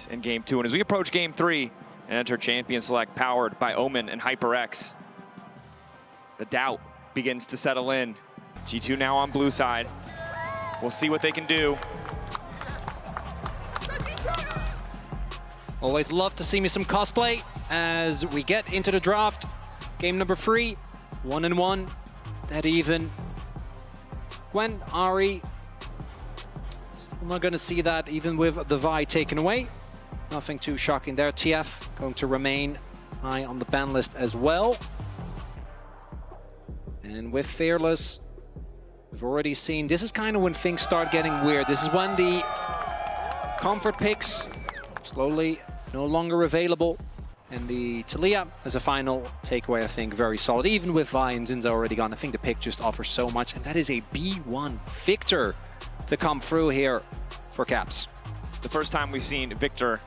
in Game 2. And as we approach Game 3 and enter Champion Select powered by Omen and HyperX, the doubt begins to settle in. G2 now on blue side. We'll see what they can do. Always love to see me some cosplay as we get into the draft. Game number 3, 1-1, dead even. Gwen, Ari, still not going to see that even with the Vi taken away. Nothing too shocking there. TF going to remain high on the ban list as well. And with Fearless, we've already seen, this is kind of when things start getting weird. This is when the comfort picks slowly no longer available. And the Talia as a final takeaway, I think, very solid. Even with Vi and Zinza already gone, I think the pick just offers so much. And that is a B1 Victor to come through here for Caps. The first time we've seen Victor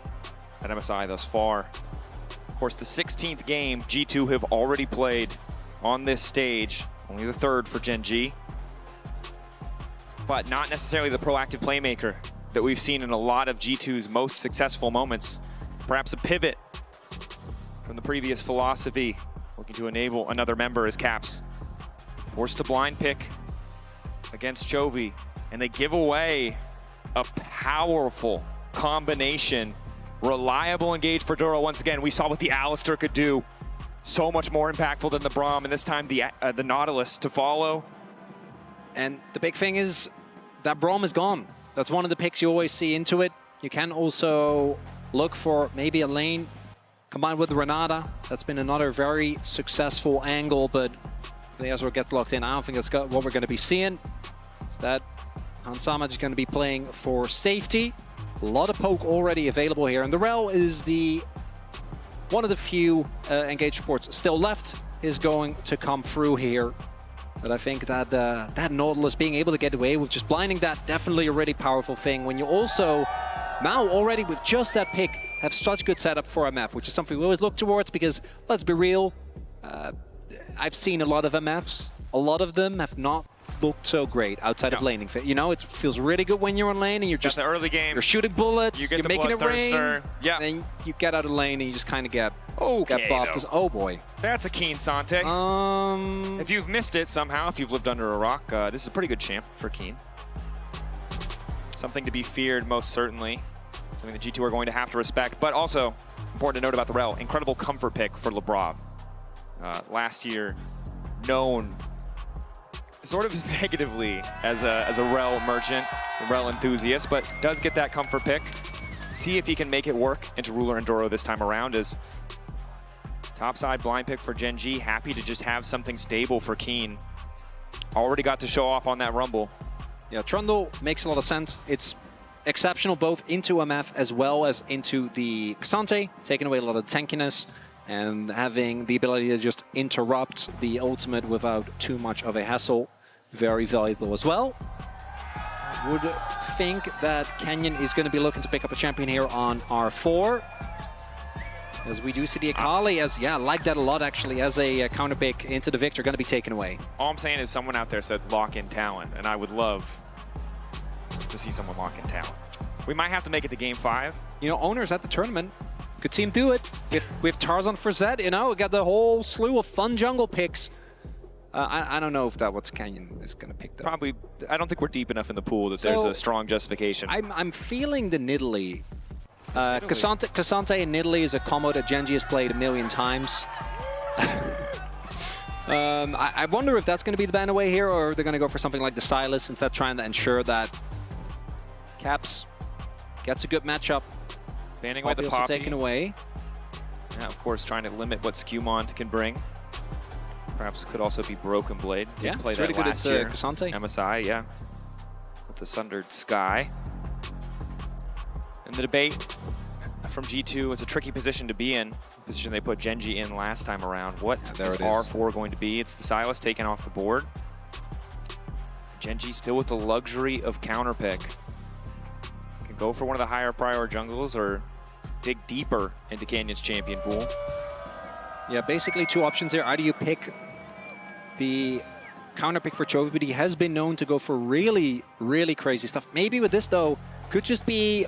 at MSI thus far. Of course, the 16th game G2 have already played on this stage. Only the 3rd for Gen.G. But not necessarily the proactive playmaker that we've seen in a lot of G2's most successful moments. Perhaps a pivot from the previous philosophy, looking to enable another member as Caps forced to blind pick against Chovy, and they give away a powerful combination. Reliable engage for Duro once again. We saw what the Alistair could do. So much more impactful than the Braum, and this time the Nautilus to follow. And the big thing is that Braum is gone. That's one of the picks you always see into it. You can also look for maybe a lane combined with Renata. That's been another very successful angle, but the Ezra gets locked in. I don't think that's what we're going to be seeing. Instead, Hansama is going to be playing for safety. A lot of poke already available here, and the Rel is one of the few engaged supports still left, is going to come through here. But I think that that Nautilus being able to get away with just blinding that, definitely a really powerful thing. When you also, now already with just that pick, have such good setup for MF, which is something we always look towards because, let's be real, I've seen a lot of MFs. A lot of them have not looked so great outside of laning. You know, it feels really good when you're on lane and you're just the early game. You're shooting bullets, you're making it rain. Yeah. Then you get out of lane and you just kind of get buffed. Oh boy. That's a keen Sante. If you've missed it somehow, if you've lived under a rock, this is a pretty good champ for Keen. Something to be feared, most certainly. Something that G2 are going to have to respect. But also, important to note about the Rel, incredible comfort pick for Lebrov. Last year, known sort of negatively as a Rel merchant, a Rel enthusiast, but does get that comfort pick. See if he can make it work into Ruler and Doro this time around, as topside blind pick for Gen.G. Happy to just have something stable for Keen. Already got to show off on that Rumble. Yeah, Trundle makes a lot of sense. It's exceptional both into MF as well as into the K'Sante, taking away a lot of the tankiness and having the ability to just interrupt the ultimate without too much of a hassle. Very valuable as well. Would think that Canyon is going to be looking to pick up a champion here on R4. As we do see the Akali as, yeah, like that a lot actually, as a counter pick into the Victor, going to be taken away. All I'm saying is someone out there said lock in Talon, and I would love to see someone lock in Talon. We might have to make it to Game 5. You know, owners at the tournament could see him do it. With Tarzan for Zed, you know, we got the whole slew of fun jungle picks. I don't know if that what Canyon is going to pick though. Probably, I don't think we're deep enough in the pool that there's a strong justification. I'm feeling the Nidalee. K'Sante and Nidalee is a combo that Gen.G has played a million times. I wonder if that's going to be the ban away here, or they're going to go for something like the Silas instead, trying to ensure that Caps gets a good matchup. Banning away the Poppy. Taken away. Yeah, of course, trying to limit what Skewmont can bring. Perhaps it could also be Broken Blade. Didn't play that really last good year. K'Sante. MSI, yeah. With the Sundered Sky. And the debate from G2, it's a tricky position to be in. Position they put Gen.G in last time around. What is R4 going to be? It's the Silas taken off the board. Gen.G still with the luxury of counter pick. Can go for one of the higher prior jungles or dig deeper into Canyon's champion pool. Yeah, basically two options there. Either you pick the counter pick for Chovy, but he has been known to go for really, really crazy stuff. Maybe with this, though, could just be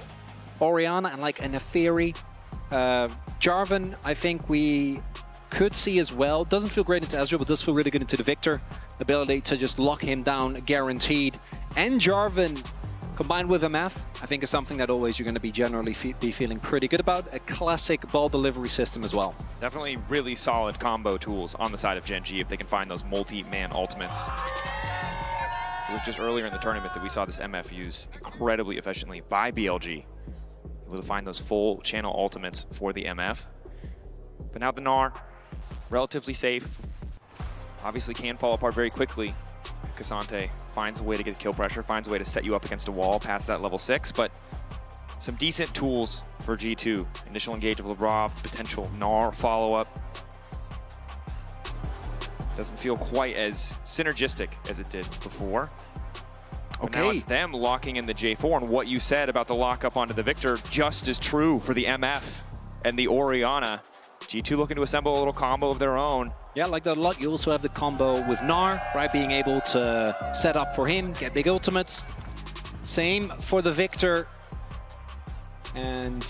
Orianna and like a Neferi. Jarvan, I think we could see as well. Doesn't feel great into Ezreal, but does feel really good into the Victor. Ability to just lock him down, guaranteed. And Jarvan, combined with MF, I think is something that always you're going to be generally be feeling pretty good about. A classic ball delivery system as well. Definitely really solid combo tools on the side of Gen.G if they can find those multi-man ultimates. It was just earlier in the tournament that we saw this MF used incredibly efficiently by BLG. Able to find those full channel ultimates for the MF. But now the Gnar, relatively safe. Obviously can fall apart very quickly. Cassante finds a way to get kill pressure, finds a way to set you up against a wall past that level 6, but some decent tools for G2. Initial engage of LeBron, potential Gnar follow-up. Doesn't feel quite as synergistic as it did before. But now it's them locking in the J4, and what you said about the lockup onto the Victor just as true for the MF and the Orianna. G2 looking to assemble a little combo of their own. Yeah, like that a lot. You also have the combo with Gnar, right? Being able to set up for him, get big ultimates. Same for the Victor. And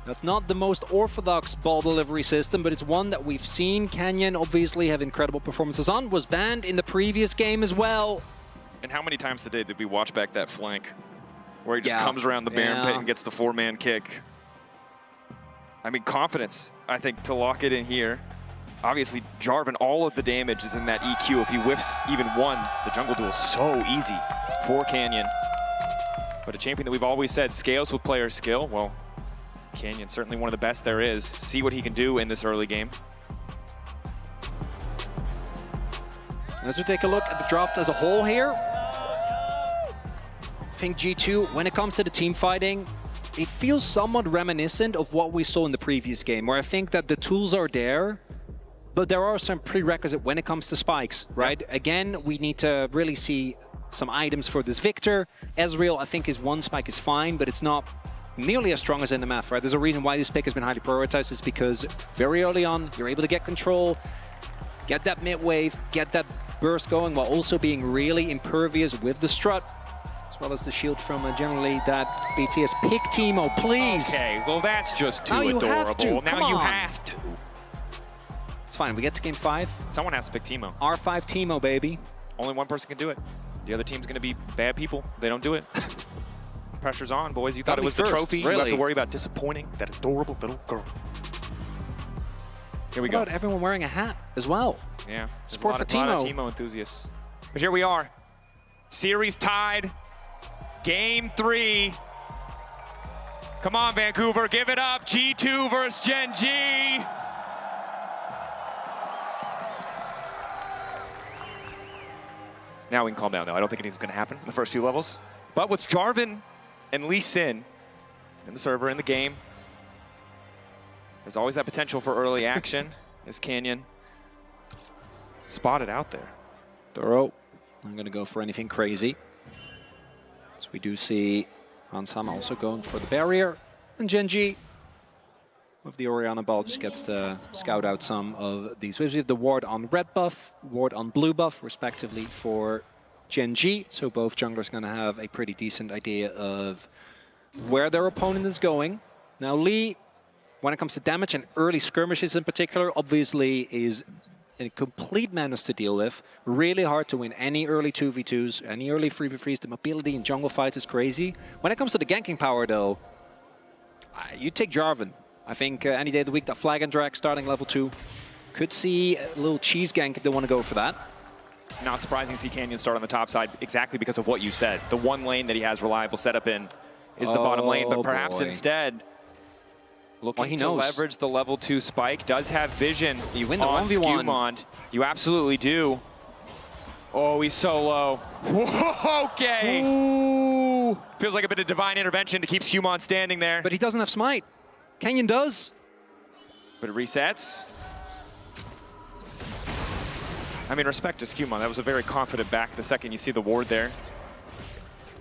that's not the most orthodox ball delivery system, but it's one that we've seen Canyon obviously have incredible performances on. Was banned in the previous game as well. And how many times today did we watch back that flank where he just comes around the Baron pit and gets the 4-man kick? I mean, confidence, I think, to lock it in here. Obviously, Jarvan, all of the damage is in that EQ. If he whiffs even one, the jungle duel is so easy for Canyon. But a champion that we've always said scales with player skill. Well, Canyon, certainly one of the best there is. See what he can do in this early game. As we take a look at the draft as a whole here, I think G2, when it comes to the team fighting, it feels somewhat reminiscent of what we saw in the previous game, where I think that the tools are there, but there are some prerequisites when it comes to spikes, right? Yeah. Again, we need to really see some items for this Victor. Ezreal, I think his one spike is fine, but it's not nearly as strong as in the map, right? There's a reason why this pick has been highly prioritized. It's because very early on, you're able to get control, get that mid wave, get that burst going, while also being really impervious with the strut, as well as the shield from generally that BTS. Pick Teemo, please. Okay, well that's just too adorable. Now you have to. It's fine, we get to game 5. Someone has to pick Teemo. R5 Teemo, baby. Only one person can do it. The other team's gonna be bad people. They don't do it. Pressure's on, boys. You thought it was the trophy. Really? You have to worry about disappointing that adorable little girl. Here we go. What about everyone wearing a hat as well? Yeah. Support for Teemo. A lot of Teemo enthusiasts. But here we are. Series tied. Game 3. Come on, Vancouver. Give it up. G2 versus Gen.G. Now we can calm down, though. I don't think anything's going to happen in the first few levels. But with Jarvan and Lee Sin in the server, in the game, there's always that potential for early action as Canyon spotted out there. Thorough. I'm going to go for anything crazy. So we do see Hansam also going for the barrier. And Gen.G with the Orianna ball just gets to scout out some of these waves. We have the ward on red buff, ward on blue buff, respectively, for Gen.G. So both junglers going to have a pretty decent idea of where their opponent is going. Now Lee, when it comes to damage and early skirmishes in particular, obviously is a complete menace to deal with. Really hard to win any early 2v2s, any early 3v3s. The mobility in jungle fights is crazy. When it comes to the ganking power, though, you take Jarvan. I think any day of the week, that flag and drag starting level 2 could see a little cheese gank if they want to go for that. Not surprising to see Canyon start on the top side exactly because of what you said. The one lane that he has reliable setup in is the bottom lane, but perhaps instead looking to leverage the level 2 spike. Does have vision. You win the on 1v1. Skewmond. You absolutely do. Oh, he's so low. Whoa, okay. Ooh. Feels like a bit of divine intervention to keep Skewmond standing there. But he doesn't have smite. Canyon does. But it resets. I mean, respect to Skewmond. That was a very confident back the second you see the ward there.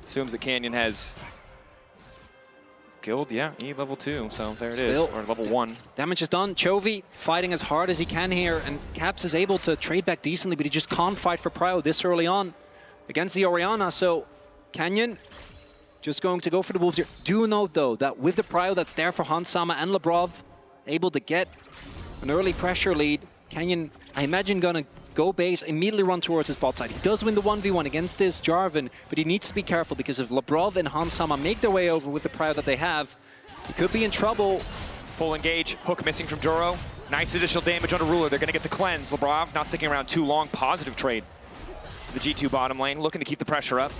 Assumes that Canyon has skilled, yeah, E level 2, so there it is, or level 1. Damage is done. Chovy fighting as hard as he can here, and Caps is able to trade back decently, but he just can't fight for Prio this early on against the Orianna. So Canyon just going to go for the Wolves here. Do note, though, that with the prio that's there for Hansama and Labrov, able to get an early pressure lead, Canyon, I imagine, going to go base, immediately run towards his bot side. He does win the 1v1 against this Jarvan, but he needs to be careful because if Labrov and Hansama make their way over with the prio that they have, he could be in trouble. Full engage, hook missing from Duro. Nice additional damage on a Ruler. They're going to get the cleanse. Labrov not sticking around too long. Positive trade. The G2 bottom lane, looking to keep the pressure up.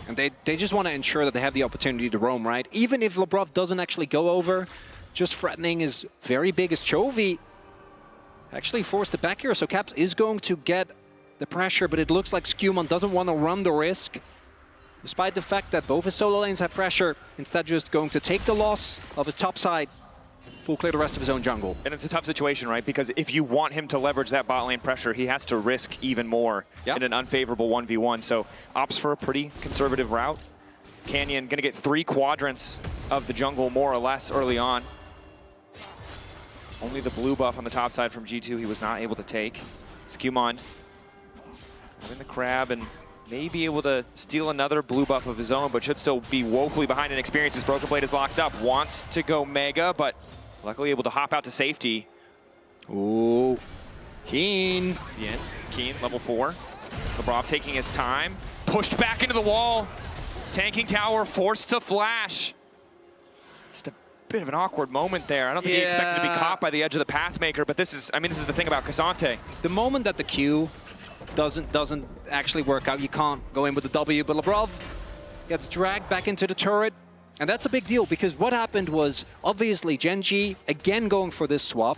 And they just want to ensure that they have the opportunity to roam, right? Even if Labrov doesn't actually go over, just threatening is very big as Chovy actually forced it back here. So Caps is going to get the pressure, but it looks like Skewmon doesn't want to run the risk. Despite the fact that both his solo lanes have pressure, instead just going to take the loss of his top side, full clear the rest of his own jungle. And it's a tough situation, right? Because if you want him to leverage that bot lane pressure, he has to risk even more in an unfavorable 1v1. So opts for a pretty conservative route. Canyon going to get 3 quadrants of the jungle more or less early on. Only the blue buff on the top side from G2 he was not able to take. Skewmon in the crab and may be able to steal another blue buff of his own, but should still be woefully behind in experience as Broken Blade is locked up. Wants to go Mega, but luckily able to hop out to safety. Ooh, Keen. Bien. Keen, level 4. Labrov taking his time. Pushed back into the wall. Tanking tower forced to flash. Just a bit of an awkward moment there. I don't think he expected to be caught by the edge of the Pathmaker, but this is, I mean, this is the thing about K'Sante. The moment that the Q doesn't actually work out, you can't go in with the W, but Labrov gets dragged back into the turret. And that's a big deal because what happened was obviously Gen.G again going for this swap,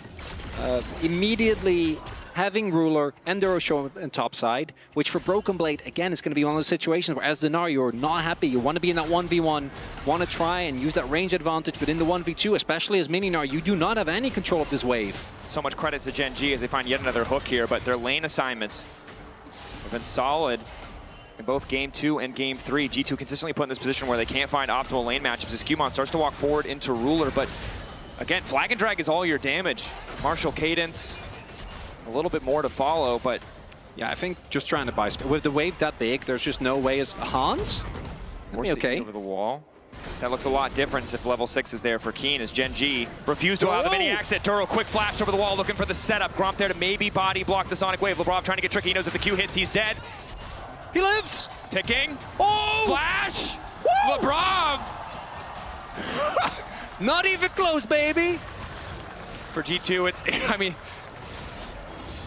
immediately having Ruler and Duro show on top side, which for Broken Blade again is going to be one of those situations where as Dinar you're not happy, you want to be in that 1v1, want to try and use that range advantage, but in the 1v2, especially as Mininar, you do not have any control of this wave. So much credit to Gen.G as they find yet another hook here, but their lane assignments have been solid. In both Game 2 and Game 3, G2 consistently put in this position where they can't find optimal lane matchups as Skewmon starts to walk forward into Ruler, but again, flag and drag is all your damage. Martial cadence, a little bit more to follow, but yeah, I think just trying to buy space. With the wave that big, there's just no way as Hans. Okay. Over the wall. That looks a lot different if level 6 is there for Keen as Gen.G refused to allow the mini exit. Duro, quick flash over the wall, looking for the setup. Gromp there to maybe body block the Sonic Wave. Labrov trying to get tricky. He knows if the Q hits, he's dead. He lives! Ticking. Oh! Flash! Woo! Labrov! Not even close, baby! For G2, it's, I mean,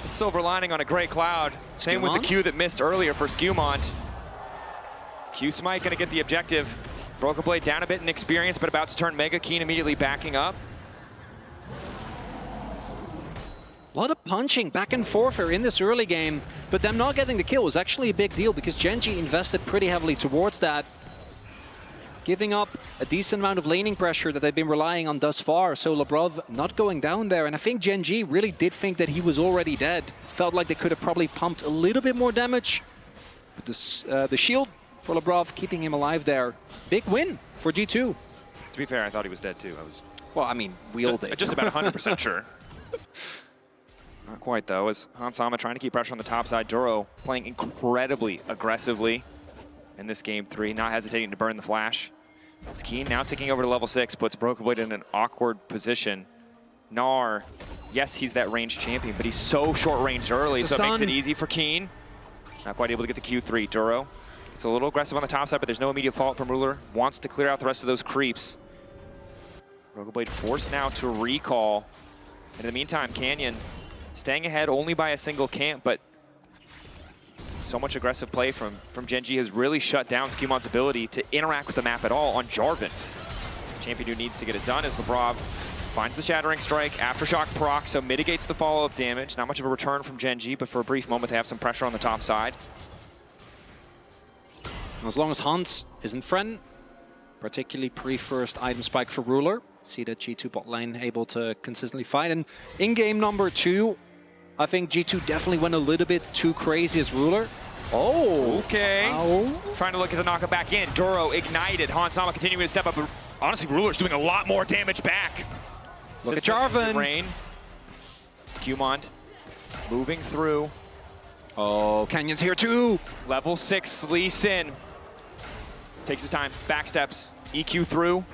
the silver lining on a gray cloud. Same with the Q that missed earlier for Skewmon. Q Smite gonna get the objective. Broken Blade down a bit in experience, but about to turn Mega. Keen immediately backing up. A lot of punching back and forth here in this early game, but them not getting the kill was actually a big deal because Gen.G invested pretty heavily towards that, giving up a decent amount of laning pressure that they've been relying on thus far. So Labrov not going down there, and I think Gen.G really did think that he was already dead. Felt like they could have probably pumped a little bit more damage. But this, the shield for Labrov keeping him alive there. Big win for G2. To be fair, I thought he was dead too. Well, I mean, we all did. Just about 100% sure. Not quite, though, as Hansama trying to keep pressure on the top side. Duro playing incredibly aggressively in this Game 3, not hesitating to burn the flash. Skeen now ticking over to level 6, puts Broken Blade in an awkward position. Gnar, yes, he's that ranged champion, but he's so short-ranged early, so it makes it easy for Keen. Not quite able to get the Q3. Duro, it's a little aggressive on the top side, but there's no immediate fault from Ruler. Wants to clear out the rest of those creeps. Broken Blade forced now to recall. And in the meantime, Canyon staying ahead only by a single camp, but so much aggressive play from Gen.G has really shut down Skewmon's ability to interact with the map at all on Jarvan. Champion who needs to get it done is Labrov. Finds the Shattering Strike, Aftershock proc, so mitigates the follow-up damage. Not much of a return from Gen.G, but for a brief moment they have some pressure on the top side. As long as Hans isn't friend, particularly pre-first item spike for Ruler, see that G2 bot lane able to consistently fight. And in game number 2, I think G2 definitely went a little bit too crazy as Ruler. Oh, okay. Ow. Trying to look at the knock it back in. Duro ignited. Hansama continuing to step up. But honestly, Ruler's doing a lot more damage back. Look at Jarvan. Rain. Skewmon moving through. Oh, Canyon's here too. Level 6 Lee Sin. Takes his time, backsteps, EQ through.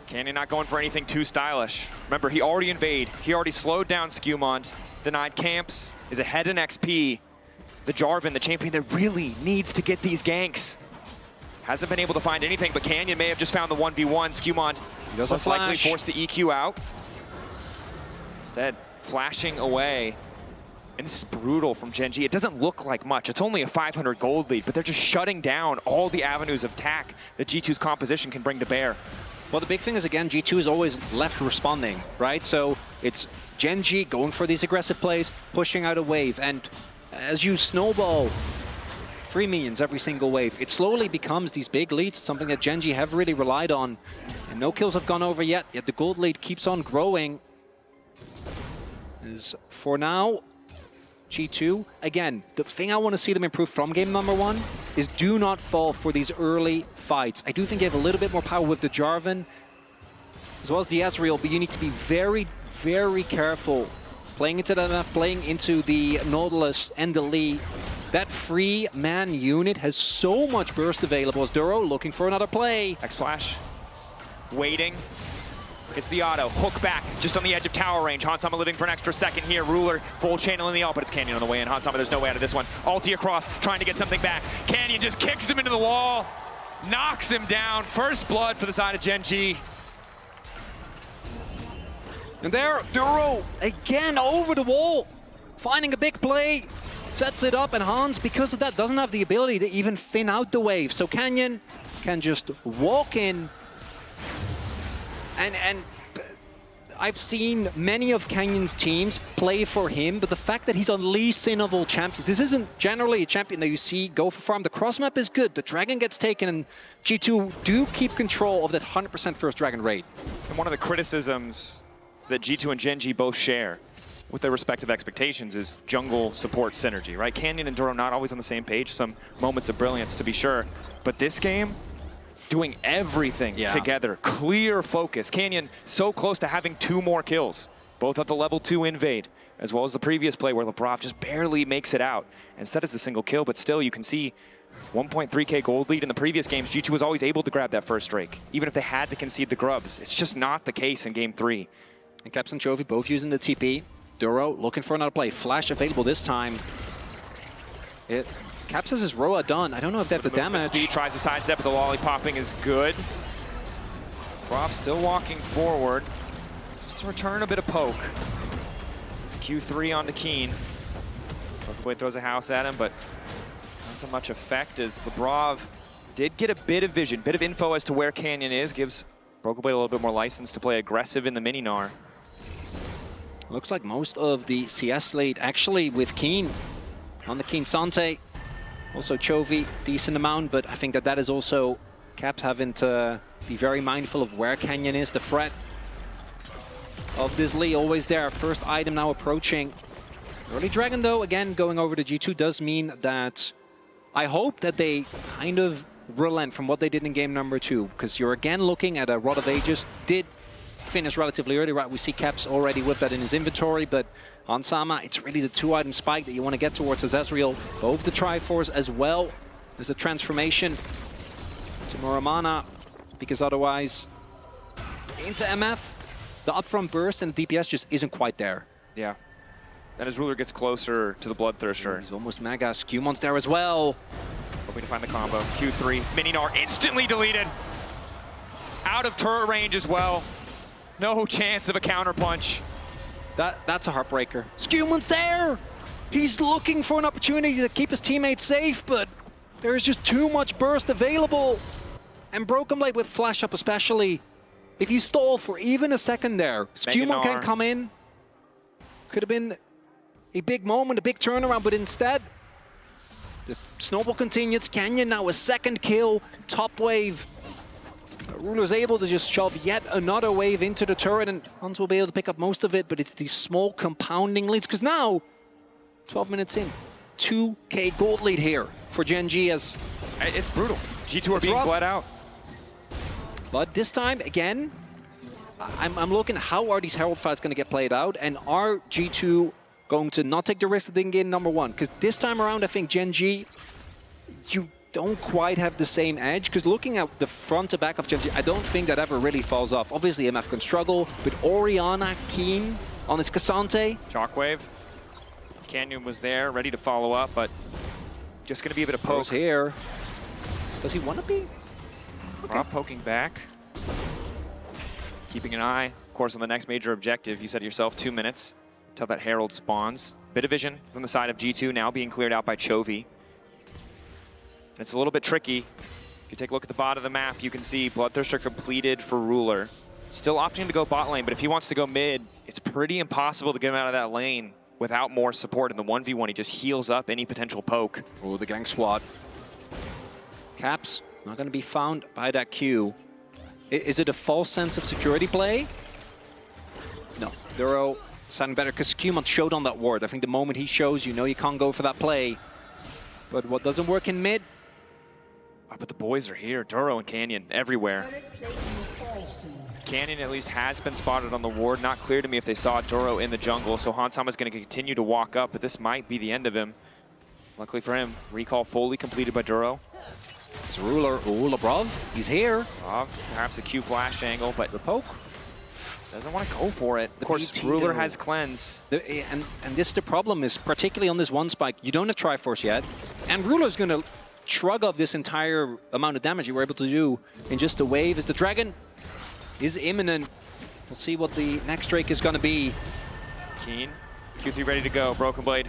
Canyon not going for anything too stylish. Remember, he already invade. He already slowed down Skewmont, denied camps, is ahead in XP. The Jarvan, the champion that really needs to get these ganks. Hasn't been able to find anything, but Canyon may have just found the 1v1. Skewmont most likely forced to EQ out. Instead, flashing away. And this is brutal from Gen.G. It doesn't look like much. It's only a 500 gold lead, but they're just shutting down all the avenues of attack that G2's composition can bring to bear. Well, the big thing is, again, G2 is always left responding, right? So it's Gen.G going for these aggressive plays, pushing out a wave, and as you snowball 3 minions every single wave, it slowly becomes these big leads, something that Gen.G have really relied on. And no kills have gone over yet the gold lead keeps on growing. Is for now, G2, again, the thing I want to see them improve from game number 1 is do not fall for these early fights. I do think you have a little bit more power with the Jarvan, as well as the Ezreal, but you need to be very, very careful playing into that enough, playing into the Nautilus and the Lee. That 3-man unit has so much burst available as Duro looking for another play. X-Flash, waiting. It's the auto, hook back, just on the edge of tower range. Hansama living for an extra second here. Ruler, full channel in the ult, but it's Canyon on the way in. Hansama, there's no way out of this one. Ulti across, trying to get something back. Canyon just kicks him into the wall, knocks him down. First blood for the side of Gen.G. And there, Duro, again over the wall, finding a big play, sets it up, and Hans, because of that, doesn't have the ability to even thin out the wave. So Canyon can just walk in. And I've seen many of Canyon's teams play for him, but the fact that he's on least sin of all champions, this isn't generally a champion that you see go for farm. The cross map is good, the dragon gets taken, and G2 do keep control of that 100% first dragon rate. And one of the criticisms that G2 and Gen.G both share with their respective expectations is jungle support synergy, right? Canyon and Duro not always on the same page, some moments of brilliance to be sure, but this game, doing everything together. Clear focus. Canyon so close to having 2 more kills, both at the level 2 invade, as well as the previous play where LeBron just barely makes it out. Instead, it's a single kill, but still you can see 1.3k gold lead in the previous games. G2 was always able to grab that first Drake, even if they had to concede the grubs. It's just not the case in game 3. And Caps and Chovy both using the TP. Duro looking for another play. Flash available this time. Caps has his Roa done. I don't know if they have the damage. Speed tries to sidestep, but the lolly popping is good. Prop still walking forward. Just to return a bit of poke. Q3 onto Keen. Boy throws a house at him, but not so much effect as Lebrov did get a bit of vision, bit of info as to where Canyon is. Gives Broken Blade a little bit more license to play aggressive in the mini-Gnar. Looks like most of the CS lead actually with Keen on the Keen Sante. Also Chovy, decent amount, but I think that is also Caps having to be very mindful of where Canyon is. The threat of this Lee always there. First item now approaching. Early Dragon though, again going over to G2 does mean that I hope that they kind of relent from what they did in game number 2, because you're again looking at a Rod of Ages. Did finish relatively early, right? We see Caps already with that in his inventory, but on Sama, it's really the 2-item spike that you want to get towards as Ezreal. Both the Triforce as well. There's a transformation to Muramana, because otherwise, into MF, the upfront burst and the DPS just isn't quite there. Yeah. And as Ruler gets closer to the Bloodthirster. He's almost Magas. Qmon's there as well. Hoping to find the combo. Q3, mini-Gnar instantly deleted. Out of turret range as well. No chance of a counterpunch. That's a heartbreaker. Skewman's there! He's looking for an opportunity to keep his teammates safe, but there's just too much burst available. And Broken Blade with Flash Up especially. If you stall for even a second there, Skewman can come in. Could have been a big moment, a big turnaround, but instead, the snowball continues. Canyon now a second kill, top wave. Ruler's able to just shove yet another wave into the turret, and Hans will be able to pick up most of it, but it's these small compounding leads, because now, 12 minutes in, 2k gold lead here for Gen.G as... It's brutal. G2 are being bled out. But this time, again, I'm looking, how are these Herald fights going to get played out, and are G2 going to not take the risk that they can get number 1? Because this time around, I think Gen.G, you don't quite have the same edge, because looking at the front to back of Gen.G, I don't think that ever really falls off. Obviously, MF can struggle, but Orianna, Keen on his Cassante. Shockwave. Canyon was there, ready to follow up, but just going to be a bit of poke. Here. Does he want to be? Okay. Rob poking back. Keeping an eye, of course, on the next major objective. You said to yourself 2 minutes till that Herald spawns. Bit of vision from the side of G2, now being cleared out by Chovy. It's a little bit tricky. If you take a look at the bottom of the map, you can see Bloodthirster completed for Ruler. Still opting to go bot lane, but if he wants to go mid, it's pretty impossible to get him out of that lane without more support. In the 1v1, he just heals up any potential poke. Oh, the gang swat. Caps not going to be found by that Q. Is it a false sense of security play? No. Duro sounding better because Qmont showed on that ward. I think the moment he shows, you know you can't go for that play. But what doesn't work in mid? Oh, but the boys are here. Duro and Canyon everywhere. Canyon at least has been spotted on the ward. Not clear to me if they saw Duro in the jungle. So Hansama's going to continue to walk up, but this might be the end of him. Luckily for him, recall fully completed by Duro. It's Ruler. Oh, Labrov, he's here. Perhaps a Q flash angle, but the poke doesn't want to go for it. Of course, Ruler has cleanse. And this is the problem, is particularly on this one spike, you don't have Triforce yet. And Ruler's going to shrug off this entire amount of damage you were able to do in just a wave. As the dragon is imminent. We'll see what the next Drake is going to be. Keen. Q3 ready to go. Broken Blade.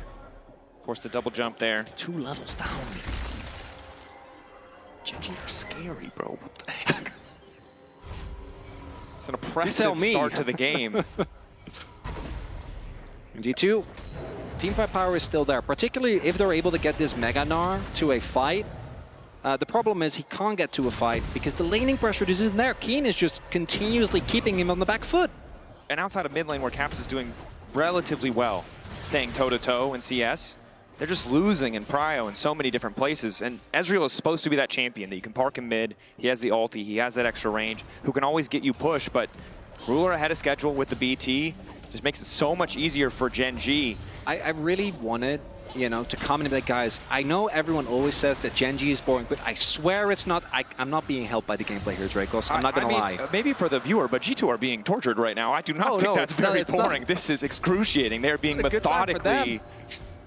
Forced to double jump there. 2 levels down. Gen.G are scary, bro. What the heck? It's an oppressive start to the game. G2, teamfight power is still there, particularly if they're able to get this Mega Gnar to a fight. The problem is he can't get to a fight because the laning pressure just isn't there. Keen is just continuously keeping him on the back foot. And outside of mid lane, where Caps is doing relatively well, staying toe-to-toe in CS, they're just losing in prio in so many different places. And Ezreal is supposed to be that champion that you can park him mid. He has the ulti, he has that extra range, who can always get you push. But Ruler ahead of schedule with the BT just makes it so much easier for Gen.G. I really wanted, you know, to comment and be like, guys, I know everyone always says that Gen.G is boring, but I swear it's not. I'm not being helped by the gameplay here, Dracos. I'm not going to lie. Maybe for the viewer, but G2 are being tortured right now. I do not think that's very boring. This is excruciating. They're being methodically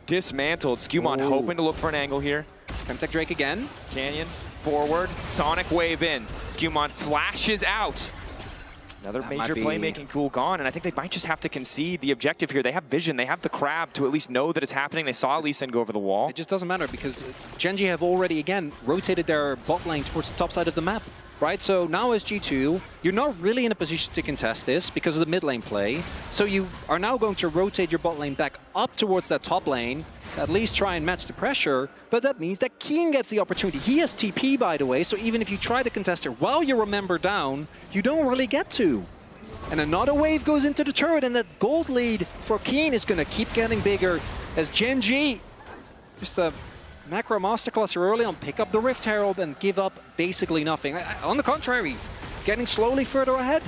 dismantled. Skewmon hoping to look for an angle here. Femtech Drake again. Canyon forward. Sonic wave in. Skewmon flashes out. Another major playmaking tool gone, and I think they might just have to concede the objective here. They have vision, they have the crab to at least know that it's happening. They saw Lee Sin go over the wall. It just doesn't matter because Gen.G have already, again, rotated their bot lane towards the top side of the map, right? So now as G2, you're not really in a position to contest this because of the mid lane play. So you are now going to rotate your bot lane back up towards that top lane, at least try and match the pressure, but that means that Keen gets the opportunity. He has TP, by the way, so even if you try to contest it while you're a member down, you don't really get to. And another wave goes into the turret, and that gold lead for Keen is going to keep getting bigger as Gen.G, just a macro masterclass early on, pick up the Rift Herald and give up basically nothing. On the contrary, getting slowly further ahead.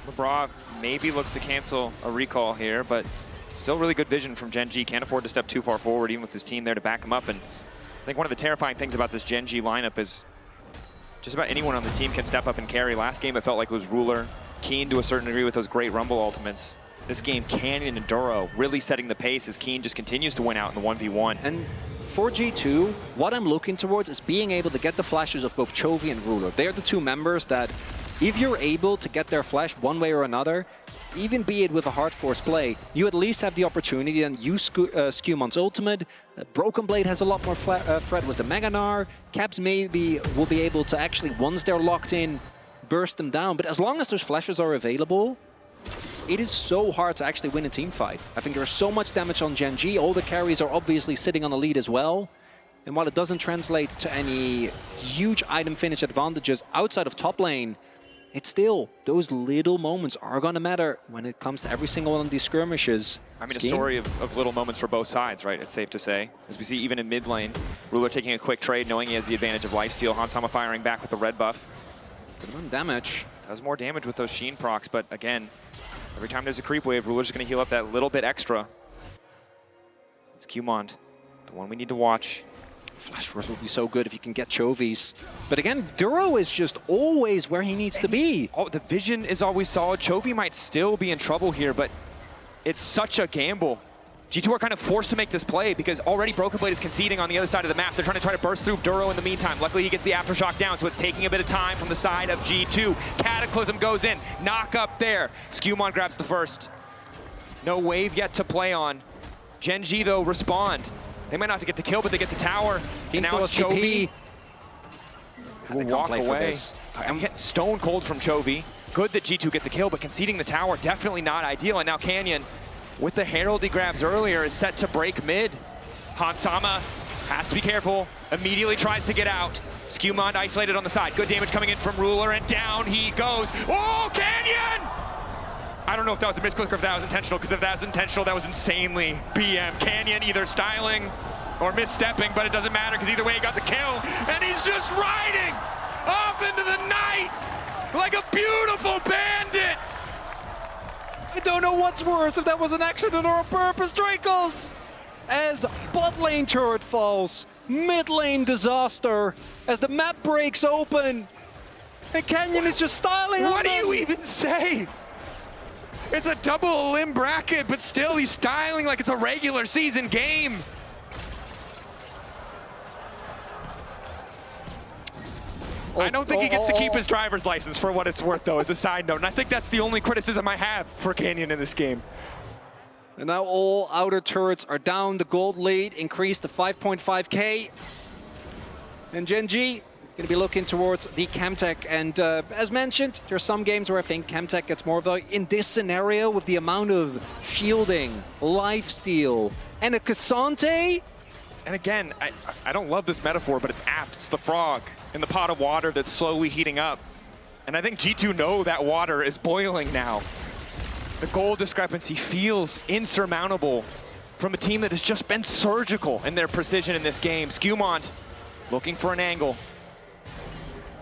LeBron maybe looks to cancel a recall here, but still really good vision from Gen.G. Can't afford to step too far forward, even with his team there to back him up. And I think one of the terrifying things about this Gen.G lineup is just about anyone on this team can step up and carry. Last game, it felt like it was Ruler, Keen to a certain degree with those great Rumble ultimates. This game, Canyon and Duro really setting the pace as Keen just continues to win out in the 1v1. And for G2, what I'm looking towards is being able to get the flashes of both Chovy and Ruler. They're the two members that, if you're able to get their flash one way or another, even be it with a hard force play, you at least have the opportunity and use Skewmont's ultimate. Broken Blade has a lot more threat with the Mega Gnar. Caps maybe will be able to actually, once they're locked in, burst them down. But as long as those flashes are available, it is so hard to actually win a team fight. I think there's so much damage on Gen.G. All the carries are obviously sitting on the lead as well. And while it doesn't translate to any huge item finish advantages outside of top lane, it's still, those little moments are going to matter when it comes to every single one of these skirmishes. I mean, a story of little moments for both sides, right? It's safe to say. As we see even in mid lane, Ruler taking a quick trade, knowing he has the advantage of lifesteal. Hansama firing back with the red buff. Good amount of damage. Does more damage with those Sheen procs, but again, every time there's a creep wave, Ruler's going to heal up that little bit extra. It's Qmont, the one we need to watch. Flash Force would be so good if you can get Chovy's. But again, Duro is just always where he needs to be. Oh, the vision is always solid. Chovy might still be in trouble here, but it's such a gamble. G2 are kind of forced to make this play because already Broken Blade is conceding on the other side of the map. They're trying to burst through Duro in the meantime. Luckily, he gets the Aftershock down, so it's taking a bit of time from the side of G2. Cataclysm goes in. Knock up there. Skewmon grabs the first. No wave yet to play on. Gen.G, though, respond. They might not have to get the kill, but they get the tower. And now it's Chovy. Will walk away. I'm getting stone cold from Chovy. Good that G2 get the kill, but conceding the tower, definitely not ideal. And now Canyon, with the Herald he grabs earlier, is set to break mid. Hansama has to be careful. Immediately tries to get out. Skewmon isolated on the side. Good damage coming in from Ruler, and down he goes. Oh, Canyon! I don't know if that was a misclick or if that was intentional, because if that was intentional, that was insanely BM. Canyon either styling or misstepping, but it doesn't matter, because either way he got the kill, and he's just riding off into the night like a beautiful bandit. I don't know what's worse, if that was an accident or a purpose. Dracos! As bot lane turret falls, mid lane disaster, as the map breaks open, and Canyon is just styling on What do them. you even say? It's a double limb bracket, but still he's styling like it's a regular season game. I don't think he gets to keep his driver's license, for what it's worth, though, as a side note. And I think that's the only criticism I have for Canyon in this game. And now all outer turrets are down. The gold lead increased to 5.5k. And Gen.G going to be looking towards the Chemtech. And as mentioned, there are some games where I think Chemtech gets more value. In this scenario, with the amount of shielding, lifesteal, and a Cassante. And again, I don't love this metaphor, but it's apt. It's the frog in the pot of water that's slowly heating up. And I think G2 know that water is boiling now. The goal discrepancy feels insurmountable from a team that has just been surgical in their precision in this game. Skewmon looking for an angle.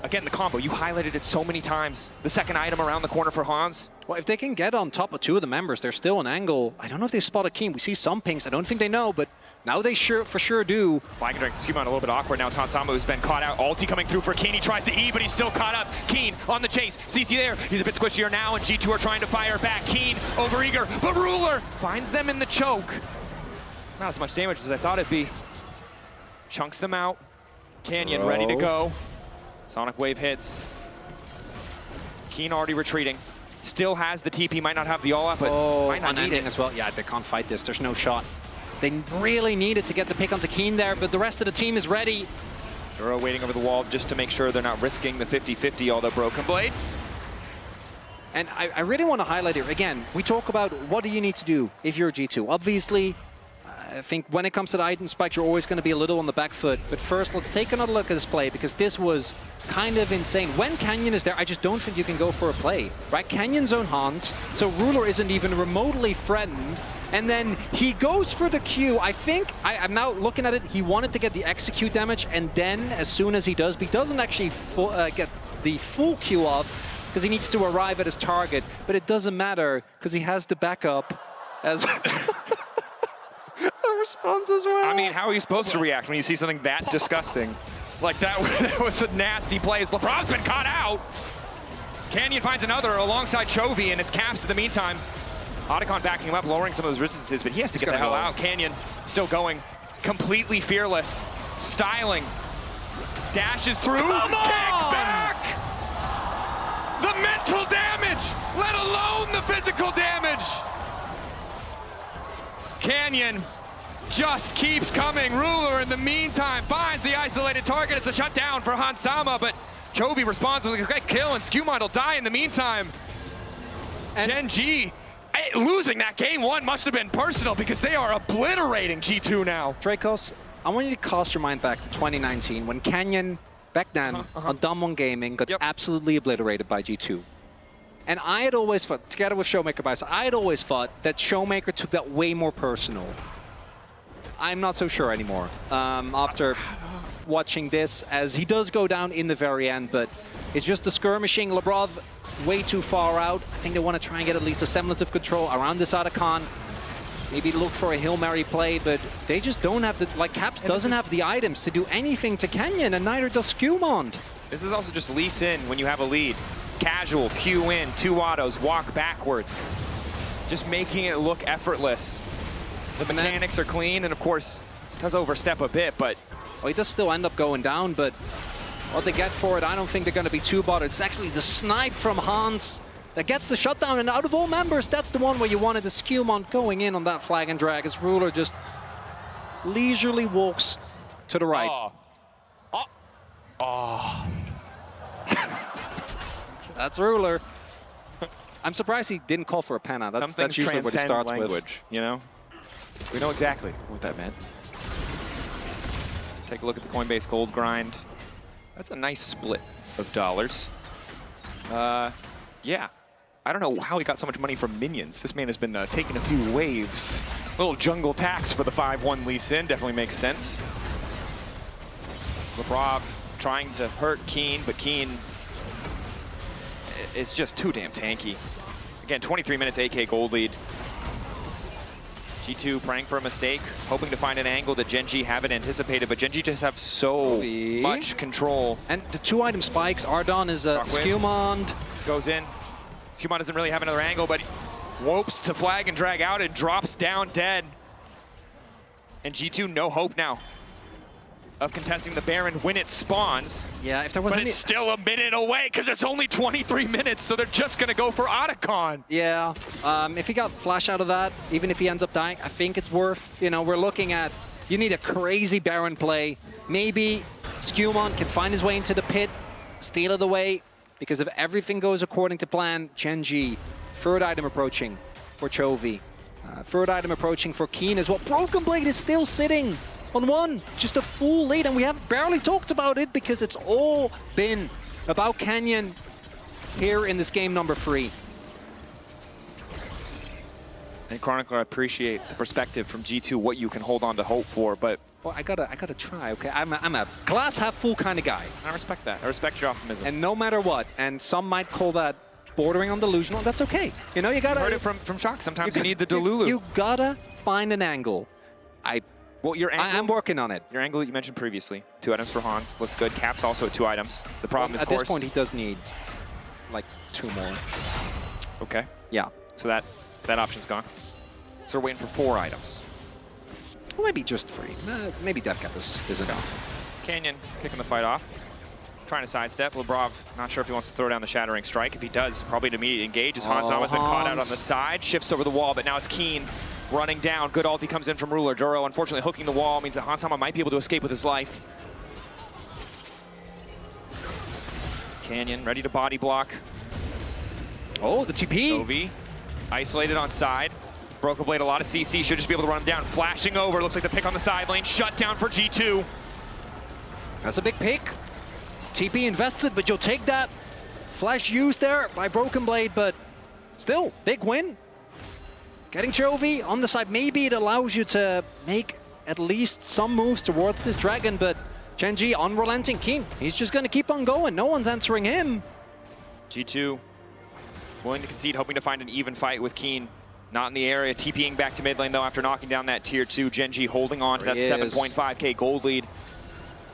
Again, the combo, you highlighted it so many times. The second item around the corner for Hans. Well, if they can get on top of two of the members, there's still an angle. I don't know if they spot a Keen. We see some pings. I don't think they know, but now they for sure do. Flying Drake, Skewmon a little bit awkward now. It's Hansama who's been caught out. Ulti coming through for Keen. He tries to E, but he's still caught up. Keen on the chase. CC there. He's a bit squishier now, and G2 are trying to fire back. Keen overeager, but Ruler finds them in the choke. Not as much damage as I thought it'd be. Chunks them out. Canyon ready to go. Sonic Wave hits. Keen already retreating. Still has the TP, might not have the all-up, but might not need it as well. Yeah, they can't fight this. There's no shot. They really needed to get the pick onto Keen there, but the rest of the team is ready. Duro waiting over the wall just to make sure they're not risking the 50-50, although Broken Blade. And I really want to highlight here, again, we talk about what do you need to do if you're G2. Obviously, I think when it comes to the item spikes, you're always going to be a little on the back foot. But first, let's take another look at this play, because this was kind of insane. When Canyon is there, I just don't think you can go for a play, right? Canyon's own Hans, so Ruler isn't even remotely threatened. And then he goes for the Q. I think, I'm now looking at it, he wanted to get the execute damage, and then as soon as he does, but he doesn't actually get the full Q off, because he needs to arrive at his target. But it doesn't matter, because he has the backup as... response as well. I mean, how are you supposed to react when you see something that disgusting? Like that was a nasty play. LeBron's been caught out. Canyon finds another alongside Chovy, and it's Caps in the meantime. Otacon backing him up, lowering some of those resistances, but he has to get the hell out. Canyon still going, completely fearless, styling, dashes through, kick back! The mental damage, let alone the physical damage. Canyon just keeps coming. Ruler in the meantime finds the isolated target. It's a shutdown for Hansama, but Chovy responds with a great kill, and Skewmon will die in the meantime. And Gen.G losing that game one must have been personal, because they are obliterating G2 now. Dracos, I want you to cast your mind back to 2019 when Canyon, back then, on Dumb1 Gaming, got absolutely obliterated by G2. And I had always thought, together with Showmaker by side, I had always thought that Showmaker took that way more personal. I'm not so sure anymore after watching this, as he does go down in the very end, but it's just the skirmishing. Labrov way too far out. I think they want to try and get at least a semblance of control around this Otacon. maybe look for a Hail Mary play, but they just don't have the, like, Caps doesn't have the items to do anything to Canyon, and neither does Skewmond. This is also just Lee Sin when you have a lead. Casual, Q in, 2 autos, walk backwards. Just making it look effortless. The mechanics are clean, and of course, does overstep a bit, but... Well, he does still end up going down, but what they get for it, I don't think they're going to be too bothered. It's actually the snipe from Hans that gets the shutdown, and out of all members, that's the one where you wanted the Skewmond going in on that flag and drag as Ruler just leisurely walks to the right. That's Ruler. I'm surprised he didn't call for a penna. That's usually what he starts language, with. You know? We know exactly what that meant. Take a look at the Coinbase gold grind. That's a nice split of dollars. Yeah. I don't know how he got so much money from minions. This man has been taking a few waves. Little jungle tax for the 5-1 Lee Sin. Definitely makes sense. LeBron trying to hurt Keen, but Keen is just too damn tanky. Again, 23 minutes, AK gold lead. G2 praying for a mistake, hoping to find an angle that Gen.G haven't anticipated, but Gen.G just have so much control. And the 2-item spikes, Ardon is a Skewmond. Goes in. Skewmond doesn't really have another angle, but whoops to flag and drag out and drops down dead. And G2 no hope now of contesting the Baron when it spawns. Yeah, if there was it's still a minute away because it's only 23 minutes, so they're just going to go for Otacon. Yeah, if he got flash out of that, even if he ends up dying, I think it's worth, you know, we're looking at, you need a crazy Baron play. Maybe Skewmond can find his way into the pit, steal it away, because if everything goes according to plan, Gen.G, 3rd item approaching for Chovy. 3rd item approaching for Keen as well. Broken Blade is still sitting on 1, just a full lead, and we have barely talked about it because it's all been about Canyon here in this game number 3. And Chronicler, I appreciate the perspective from G2, what you can hold on to hope for, but... Well, I gotta try, okay? I'm a glass half full kind of guy. I respect that. I respect your optimism. And no matter what, and some might call that bordering on delusional, that's okay. You know, you gotta... I've heard it from Shock. Sometimes you need the Delulu. You gotta find an angle. Well, your angle, I'm working on it. Your angle that you mentioned previously, 2 items for Hans, looks good. Caps also 2 items. The problem is, at this point, he does need like 2 more. Okay. Yeah. So that option's gone. So we're waiting for 4 items. Well, maybe just 3. Maybe Death Cap is enough. Canyon kicking the fight off. Trying to sidestep. Lebrov, not sure if he wants to throw down the Shattering Strike. If he does, probably to immediately engage as Hans has been caught out on the side. Shifts over the wall, but now it's Keen running down. Good ulti comes in from Ruler. Duro, unfortunately, hooking the wall means that Hansama might be able to escape with his life. Canyon ready to body block. Oh, the TP. Chovy isolated on side. Broken Blade, a lot of CC, should just be able to run him down. Flashing over, looks like the pick on the side lane. Shut down for G2. That's a big pick. TP invested, but you'll take that. Flash used there by Broken Blade, but still, big win. Getting Chovy on the side, maybe it allows you to make at least some moves towards this dragon, but Gen.G unrelenting. Keen, he's just going to keep on going. No one's answering him. G2 willing to concede, hoping to find an even fight with Keen. Not in the area, TPing back to mid lane though after knocking down that tier 2. Gen.G holding on to that 7.5k gold lead.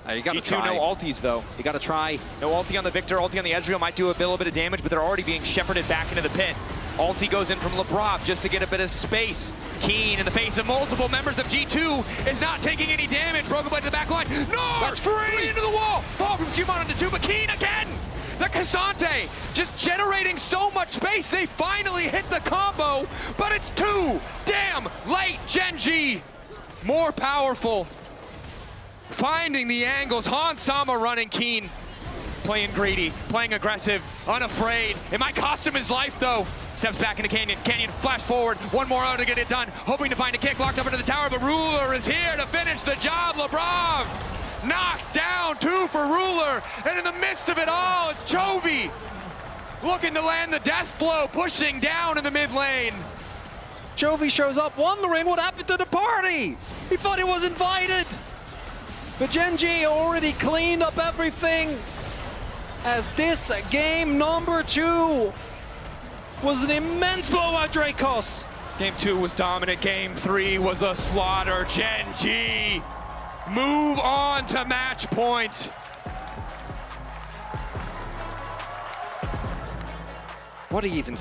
You gotta G2 try. no ultis though. You gotta try. No ulti on the Victor, ulti on the Ezreal might do a little bit of damage, but they're already being shepherded back into the pit. Ulti goes in from Lebrov just to get a bit of space. Keen in the face of multiple members of G2 is not taking any damage. Broken Blade to the back line. No! That's free! Into the wall! Fall from Skewmond into 2, but Keen again! The Cassante just generating so much space. They finally hit the combo, but it's too damn late. Gen.G more powerful. Finding the angles. Hansama running Keen. Playing greedy, playing aggressive, unafraid. It might cost him his life though. Steps back into Canyon. Canyon flash forward. One more out to get it done. Hoping to find a kick locked up into the tower, but Ruler is here to finish the job. Lebrov knocked down 2 for Ruler. And in the midst of it all, it's Chovy looking to land the death blow, pushing down in the mid lane. Chovy shows up wondering what happened to the party. He thought he was invited. But Gen.G already cleaned up everything, as this game number 2 was an immense blow at Dracos. Game 2 was dominant. Game 3 was a slaughter. Gen.G move on to match point. What do you even say?